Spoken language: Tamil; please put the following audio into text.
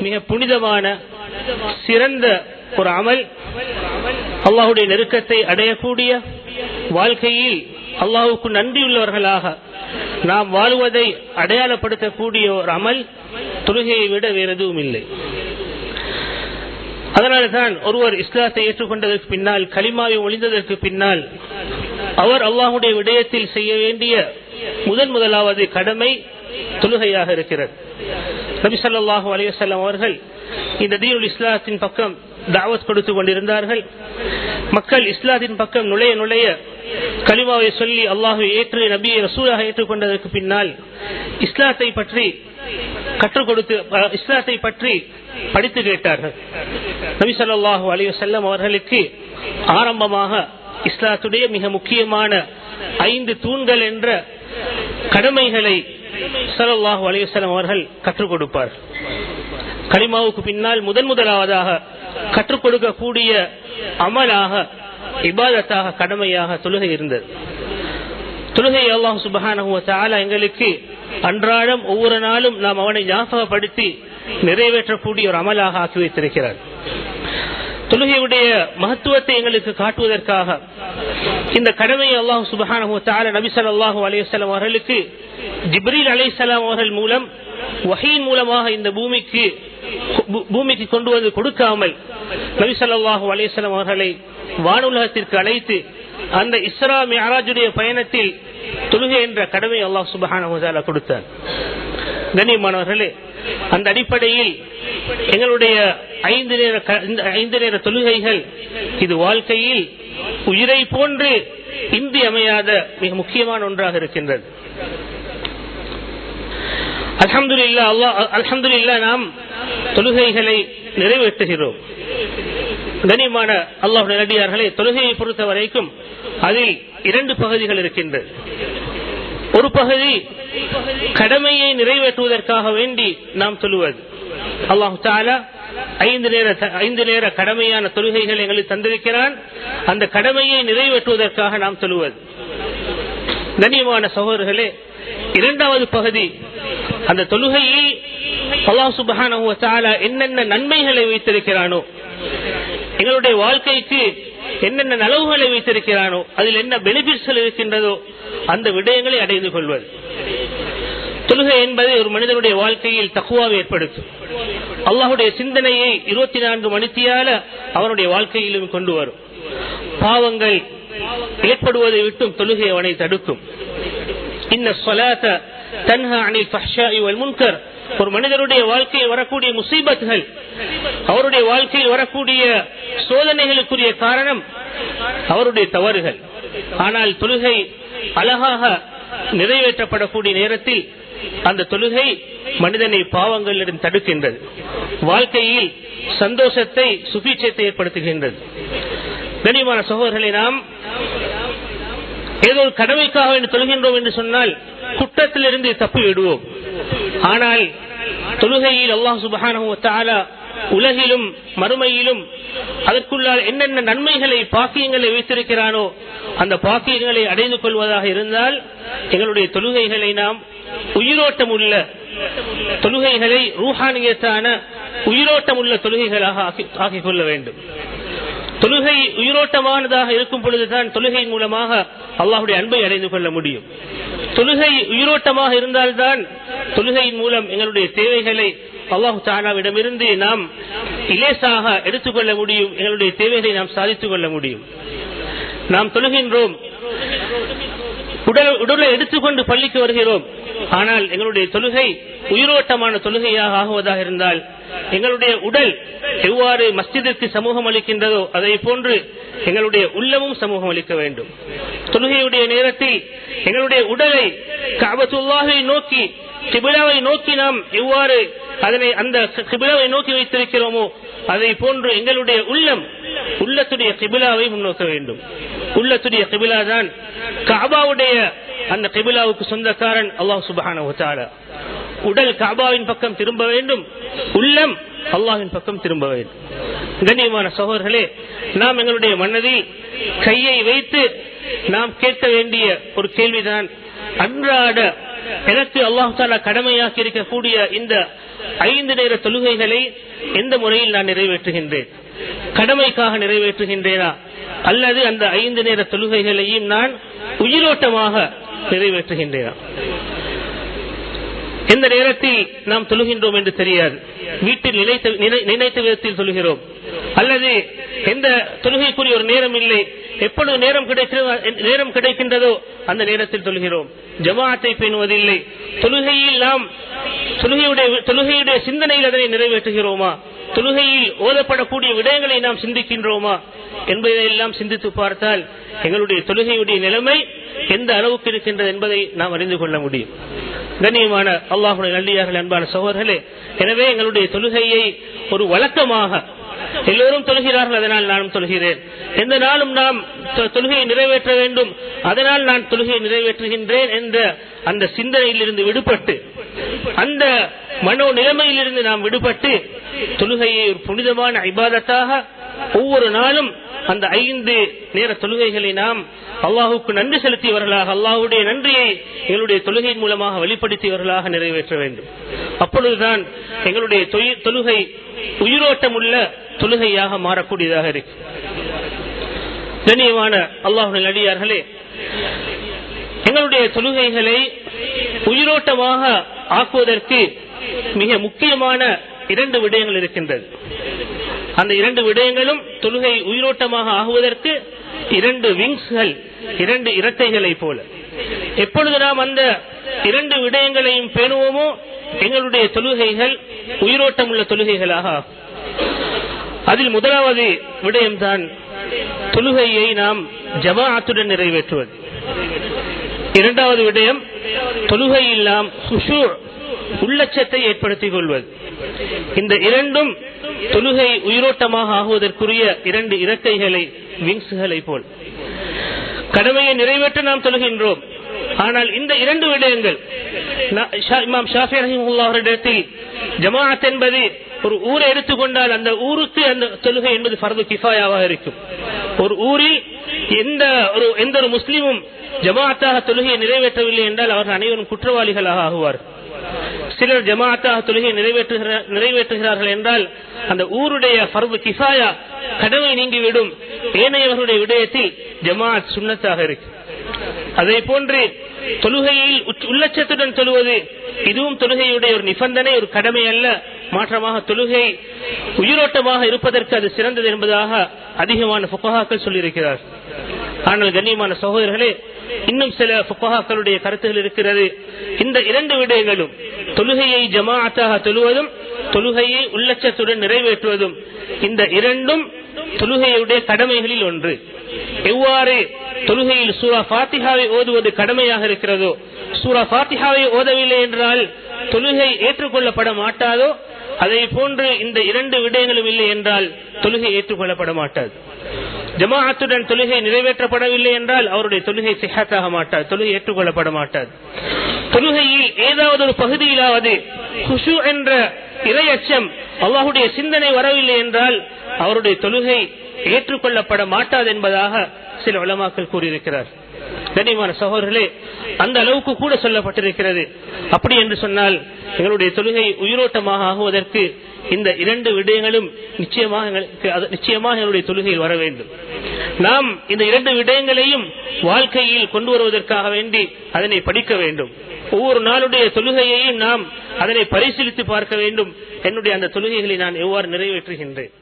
மிக புனிதமான சிறந்த ஒரு அமல், அல்லாஹுடைய நெருக்கத்தை அடையக்கூடிய, வாழ்க்கையில் அல்லாஹுக்கு நன்றியுள்ளவர்களாக நாம் வாழ்வதை அடையாளப்படுத்தக்கூடிய ஒரு அமல் தொழுகையை விட வேறு எதுவும் இல்லை. அதனால்தான் ஒருவர் இஸ்லாத்தை ஏற்றுக்கொண்டதற்கு பின்னால், கலிமாவை ஒழிந்ததற்கு பின்னால், அவர் அல்லாஹுடைய விடயத்தில் செய்ய வேண்டிய முதலாவது கடமை தொழுகையாக இருக்கிறது. நபி ஸல்லல்லாஹு அலைஹி வஸல்லம் அவர்கள் இந்த தீனுல் இஸ்லாத்தின் பக்கம் தாவத் கொடுத்து கொண்டிருந்தார்கள். மக்கள் இஸ்லாத்தின் பக்கம் நுழைய கலிமாவை சொல்லி அல்லாஹ்வை ஏற்று நபியை ரசூலாக ஏற்றுக்கொண்டதற்கு பின்னால் இஸ்லாத்தை பற்றி கற்றுக் கொடுத்து, இஸ்லாத்தை பற்றி படித்து கேட்டார்கள். நபி ஸல்லல்லாஹு அலைஹி வஸல்லம் அவர்களுக்கு ஆரம்பமாக இஸ்லாத்துடைய மிக முக்கியமான 5 தூண்கள் என்ற கடமைகளை ஸல்லல்லாஹு அலைஹி வஸல்லம் அவர்கள் கற்றுக் கொடுப்பார். கலிமாவுக்கு பின்னால் முதலாவதாக கற்றுக் கொடுக்கக்கூடிய அமலாக, இபாதத்தாக, கடமையாக தொழுகை இருந்தது. தொழுகை அல்லாஹ் சுப்ஹானஹு வ தஆலா எங்களுக்கு அன்றாடம் ஒவ்வொரு நாளும் நாம் அவனை ஞாபகப்படுத்தி நிறைவேற்றக்கூடிய ஒரு அமலாக ஆக்கி வைத்திருக்கிறார். தொழுகையுடைய மகத்துவத்தை எங்களுக்கு காட்டுவதற்காக இந்த கடமையை அல்லாஹ் சுப்ஹானஹு வ தஆலா நபி ஸல்லல்லாஹு அலைஹி வஸல்லம் அவர்களுக்கு ஜிப்ரீல் அலைஹிஸ்ஸலாம் அவர்கள் மூலம் வஹீயின் மூலமாக இந்த பூமிக்கு கொண்டு வந்து கொடுக்காமல் நபி ஸல்லல்லாஹு அலைஹி வஸல்லம் அவர்களை வானுலகத்திற்கு அழைத்து அந்த இஸ்ரா மிஅராஜுடைய பயணத்தில் தொழுகை என்ற கடமை அல்லாஹ் சுப்ஹானஹு வ தஆலா கொடுத்தார். கண்ணியமானவர்களே, அந்த அடிப்படையில் எங்களுடைய 5 நேர தொழுகைகள் இது வாழ்க்கையில் உயிரை போன்று இன்றி அமையாத மிக முக்கியமான ஒன்றாக இருக்கின்றது. அல்ஹம்துலில்லாஹ் நாம் தொழுகைகளை நிறைவேற்றுகிறோம். கண்ணியமான அல்லாஹ் நல்லடியார்களே, தொழுகையை பொறுத்த வரைக்கும் அதில் 2 பகுதிகள் இருக்கின்றது. ஒரு பகுதி கடமையை நிறைவேற்றுவதற்காக வேண்டி நாம் தொழுவது. அல்லாஹ் தஆலா 5 நேர கடமையான தொழுகைகள் எங்களுக்கு தந்திருக்கிறான். அந்த கடமையை நிறைவேற்றுவதற்காக நாம் தொழுவது. கண்ணியமான சகோதரர்களே, 2வது பகுதி, அந்த தொழுகையில் அல்லாஹ் சுப்ஹானஹு வ தஆலா என்னென்ன நன்மைகளை வைத்திருக்கிறானோ, எங்களுடைய வாழ்க்கைக்கு என்னென்ன நலவுகளை வைத்திருக்கிறானோ, அதில் என்ன பெனிஃபிட்ஸ் இருக்கின்றதோ அந்த விடயங்களை அடைந்து கொள்வது. தொழுகை என்பது ஒரு மனிதனுடைய வாழ்க்கையில் தக்வாவை ஏற்படுத்தும். அல்லாஹுடைய சிந்தனையை 24 மணித்தியால அவனுடைய வாழ்க்கையிலும் கொண்டு வரும். பாவங்கள் ஏற்படுவதை விட்டும் தொழுகை அவனை தடுக்கும். இன்ன ஸலாத தன்ஹா அனில் ஃபஹ்ஷாஇ வல் முன்கர். ஒரு மனிதனுடைய வாழ்க்கையில் வரக்கூடிய முசீபத்துகள், அவருடைய வாழ்க்கையில் வரக்கூடிய சோதனைகளுக்குரிய காரணம் அவருடைய தவறுகள். ஆனால் தொழுகை அழகாக நிறைவேற்றப்படக்கூடிய நேரத்தில் அந்த தொழுகை மனிதனை பாவங்களிடம் தடுக்கின்றது. வாழ்க்கையில் சந்தோஷத்தை, சுபீட்சத்தை ஏற்படுத்துகின்றது. கண்ணியமான சகோதரர்களை, நாம் ஏதோ ஒரு கடமைக்காக தொழுகின்றோம் என்று சொன்னால் குற்றத்திலிருந்து தப்பி விடுவோம். ஆனால் தொழுகையில் அல்லாஹ் சுப்ஹானஹு வ தஆலா உலகிலும் மறுமையிலும் அதற்குள்ளால் என்னென்ன நன்மைகளை, பாக்கியங்களை வைத்திருக்கிறானோ அந்த பாக்கியங்களை அடைந்து கொள்வதாக இருந்தால் எங்களுடைய தொழுகைகளை நாம் உயிரோட்டம் உள்ள தொழுகைகளை, ரூஹானியத்தான உயிரோட்டம் உள்ள தொழுகைகளாக ஆக்கிக் கொள்ள வேண்டும். தொழுகை உயிரோட்டமானதாக இருக்கும் பொழுதுதான் தொழுகையின் மூலமாக அல்லாஹுடைய அன்பை அடைந்து கொள்ள முடியும். தொழுகை உயிரோட்டமாக இருந்தால்தான் தொழுகையின் மூலம் எங்களுடைய தேவைகளை அல்லாஹு தஆலாவிடமிருந்து நாம் இலேசாக எடுத்துக்கொள்ள முடியும். எங்களுடைய தேவைகளை நாம் சாதித்துக் கொள்ள முடியும். நாம் தொழுகின்றோம், உடலை எடுத்துக்கொண்டு பள்ளிக்கு வருகிறோம். ஆனால் எங்களுடைய தொழுகை உயிரோட்டமான தொழுகையாக ஆகுவதாக இருந்தால் எங்களுடைய உடல் எவ்வாறு மஸ்ஜிதிற்கு சமூகம் அளிக்கின்றதோ அதை போன்று எங்களுடைய உள்ளமும் சமூகம் அளிக்க வேண்டும். தொழுகையுடைய நேரத்தில் எங்களுடைய உடலை கஅபத்துல்லாஹை நோக்கி, கிபிலாவை நோக்கி நாம் எவ்வாறு அதனை அந்த கிபிலாவை நோக்கி வைத்திருக்கிறோமோ அதை போன்று எங்களுடைய உள்ளத்துடைய கிபிலாவை முன்னோக்க வேண்டும். உள்ளத்துடைய கிபிலா தான் கஅபாவுடைய அந்த கிபிலாவுக்கு சொந்தக்காரன் அல்லாஹ் சுப்ஹானஹு வ தஆலா. உடல் கஅபாவின் பக்கம் திரும்ப வேண்டும், உள்ளம் அல்லாஹ்வின் பக்கம் திரும்ப வேண்டும். கண்ணியமான சகோதரர்களே, நாம் எங்களுடைய மனதில் கையை வைத்து நாம் கேட்க வேண்டிய ஒரு கேள்விதான், அன்றாட எனக்கு அல்லாஹ் தஆலா கடமையாக்கி இருக்கக்கூடிய இந்த 5 நேர தொழுகைகளை எந்த முறையில் நான் நிறைவேற்றுகின்றேன்? கடமைக்காக நிறைவேற்றுகின்றேனா அல்லது அந்த 5 நேர தொழுகைகளையும் நான் உயிரோட்டமாக நிறைவேற்றுகின்றேனா? எந்த நேரத்தில் நாம் தொழுகின்றோம் என்று தெரியாது. வீட்டில் நினைத்த விதத்தில் தொழுகிறோம், அல்லது எந்த தொழுகைக்குரிய ஒரு நேரம் இல்லை, எப்பொழுது நேரம் கிடைக்கின்றதோ அந்த நேரத்தில் தொழுகிறோம். ஜமாஅத்தை பேணுவதில்லை. தொழுகையில் நாம் தொழுகையுடைய சிந்தனையில் அதனை நிறைவேற்றுகிறோமா? தொழுகையில் ஓதப்படக்கூடிய விடயங்களை நாம் சிந்திக்கின்றோமா என்பதையெல்லாம் சிந்தித்து பார்த்தால் எங்களுடைய தொழுகையுடைய நிலைமை எந்த அளவுக்கு இருக்கின்றது என்பதை நாம் அறிந்து கொள்ள முடியும். கண்ணியமான அல்லாஹ்வுடைய நல்லடியார்களே, அன்பான சகோதரர்களே, எனவே எங்களுடைய தொழுகையை ஒரு வழக்கமாக எல்லோரும் தொழுகிறார்கள், அதனால் நானும் தொழுகிறேன், எந்த நாளும் நாம் தொழுகையை நிறைவேற்ற வேண்டும், அதனால் நான் தொழுகையை நிறைவேற்றுகின்றேன் என்ற அந்த சிந்தனையில் இருந்து விடுபட்டு, அந்த மனோ நிலைமையிலிருந்து நாம் விடுபட்டு தொழுகையை ஒரு புனிதமான இபாதத்தாக ஒவ்வொரு நாளும் அந்த 5 நேர தொழுகைகளை நாம் அல்லாஹுக்கு நன்றி செலுத்தியவர்களாக, அல்லாஹுடைய நன்றியை எங்களுடைய தொழுகையின் மூலமாக வெளிப்படுத்தியவர்களாக நிறைவேற்ற வேண்டும். அப்பொழுதுதான் எங்களுடைய தொழுகை உயிரோட்டம் உள்ள தொழுகையாக மாறக்கூடியதாக இருக்கு. கண்ணியமான அல்லாஹ்வுடைய நல்லடியார்களே, எங்களுடைய தொழுகைகளை உயிரோட்டமாக ஆக்குவதற்கு மிக முக்கியமான 2 விடயங்கள் இருக்கின்றது. அந்த 2 விடயங்களும் தொழுகை உயிரோட்டமாக ஆகுவதற்கு 2 விங்ஸ்கள், 2 இறக்கைகளை போல. எப்பொழுது நாம் அந்த 2 விடயங்களையும் பேணுவோமோ எங்களுடைய தொழுகைகள் உயிரோட்டம் உள்ள தொழுகைகளாக ஆகும். அதில் முதலாவது விடயம்தான் தொழுகையை நாம் ஜமாஅத்துடன் நிறைவேற்றுவது. இரண்டாவது விடயம் தொழுகையில் நாம் குஷூ, உள்ளச்சத்தை ஏற்படுத்திக் கொள்வது. இந்த 2ம் தொழுகை உயிரோட்டமாக ஆகுவதற்குரிய 2 இறக்கைகளை, விங்ஸ்களை போல். கடமையை நிறைவேற்ற நாம் தொழுகின்றோம், ஆனால் இந்த 2 விடயங்கள் இமாம் ஷாஃபி ரஹிமஹுல்லாஹ் அவரிடத்தில் ஜமாஅத் என்பது ஒரு ஊரை எடுத்துக்கொண்டால் அந்த ஊருக்கு அந்த தொழுகை என்பது ஃபர்து கிஃபாயாவாக இருக்கும். ஒரு ஊரில் எந்த ஒரு முஸ்லிமும் ஜமாஅத்தாக தொழுகையை நிறைவேற்றவில்லை என்றால் அவர்கள் அனைவரும் குற்றவாளிகளாக ஆகுவார். சிலர் ஜமாஅத்தாக தொழுகையை நிறைவேற்றுகிறார்கள் என்றால் அந்த ஊருடைய ஃபர்து கிஃபாயா கடமை நீங்கிவிடும். ஏனையவர்களுடைய விடயத்தில் ஜமாஅத் சுன்னத்தாக இருக்கு. அதே போன்று தொழுகையில் உள்ளச்சத்துடன் தொழுவது, இதுவும் தொழுகையுடைய ஒரு நிபந்தனை, ஒரு கடமை அல்ல. மாற்றமாக தொழுகை உயிரோட்டமாக இருப்பதற்கு அது சிறந்தது என்பதாக அதிகமான ஃபுகஹாக்கள் சொல்லியிருக்கிறார். ஆனால் கண்ணியமான சகோதரர்களே, இன்னும் சில ஃபுகஹாக்களுடைய கருத்துகள் இருக்கிறது. இந்த 2 விடயங்களும், தொழுகையை ஜமாஅத்தாக தொழுவதும் தொழுகையை உள்ளச்சத்துடன் நிறைவேற்றுவதும், இந்த 2ம் தொழுகையுடைய கடமைகளில் ஒன்று. எவ்வாறு தொழுகையில் சூரா ஃபாத்திஹாவை ஓதுவது கடமையாக இருக்கிறதோ, சூரா ஃபாத்திஹாவை ஓதவில்லை என்றால் தொழுகை ஏற்றுக்கொள்ளப்பட மாட்டாதோ, அதை போன்று இந்த 2 விடயங்களும் இல்லை என்றால் தொழுகை ஏற்றுக்கொள்ளப்பட மாட்டாது. ஜமாஅத்துடன் தொழுகை நிறைவேற்றப்படவில்லை என்றால் அவருடைய தொழுகை சிஹத்தாக மாட்டாது, தொழுகை ஏற்றுக்கொள்ளப்பட மாட்டாது. தொழுகையில் ஏதாவது ஒரு பகுதியிலாவது குஷூ என்ற இறையச்சம், அல்லாஹ்வுடைய சிந்தனை வரவில்லை என்றால் அவருடைய தொழுகை ஏற்றுக்கொள்ளப்பட மாட்டாது என்பதாக சில உலமாக்கள் கூறியிருக்கிறார். கண்ணியமான சகோதரர்களே, அந்த அளவுக்கு கூட சொல்லப்பட்டிருக்கிறது. அப்படி என்று சொன்னால் எங்களுடைய தொழுகை உயிரோட்டமாக ஆகுவதற்கு இந்த 2 விடயங்களும் நிச்சயமாக என்னுடைய தொழுகையில் வர வேண்டும். நாம் இந்த 2 விடயங்களையும் வாழ்க்கையில் கொண்டு வருவதற்காக வேண்டி அதனை படிக்க வேண்டும். ஒவ்வொரு நாளுடைய தொழுகையையும் நாம் அதனை பரிசீலித்து பார்க்க வேண்டும். என்னுடைய அந்த தொழுகைகளை நான் எவ்வாறு நிறைவேற்றுகின்றேன்.